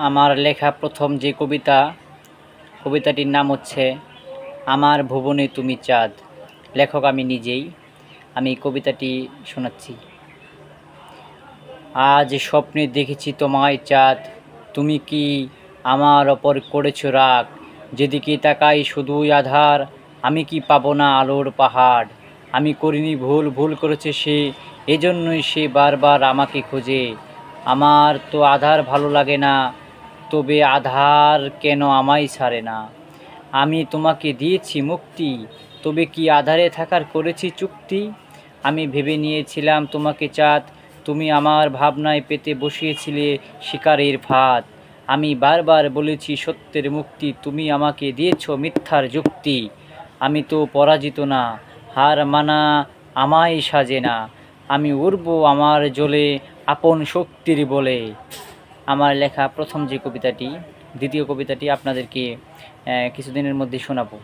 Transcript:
আমার লেখা প্রথম যে কবিতাটির নাম হচ্ছে আমার ভুবনে তুমি চাঁদ। লেখক আমি নিজেই। আমি কবিতাটি শোনাচ্ছি। আজ স্বপ্নে দেখেছি তোমায় চাঁদ, তুমি কি আমার ওপর করেছো রাগ? যেদিকে তাকাই শুধুই আধার, আমি কি পাবো না আলোর পাহাড়? আমি করিনি ভুল, ভুল করেছে সে, এজন্যই সে বারবার আমাকে খোঁজে। আমার তো আধার ভালো লাগে না, তবে আধার কেন আমায় ছাড়ে না? আমি তোমাকে দিয়েছি মুক্তি, তবে কি আধারে থাকার করেছি চুক্তি? আমি ভেবে নিয়েছিলাম তোমাকে চাঁদ, তুমি আমার ভাবনায় পেতে বসিয়েছিলে শিকারের ফাঁদ। আমি বারবার বলেছি সত্যের মুক্তি, তুমি আমাকে দিয়েছ মিথ্যার যুক্তি। আমি তো পরাজিত না, হার মানা আমায় সাজে না। আমি উড়ব আমার জ্বলে আপন শক্তির বলে। আমার লেখা প্রথম যে কবিতাটি, দ্বিতীয় কবিতাটি আপনাদেরকে কিছুদিনের মধ্যে শোনাবো।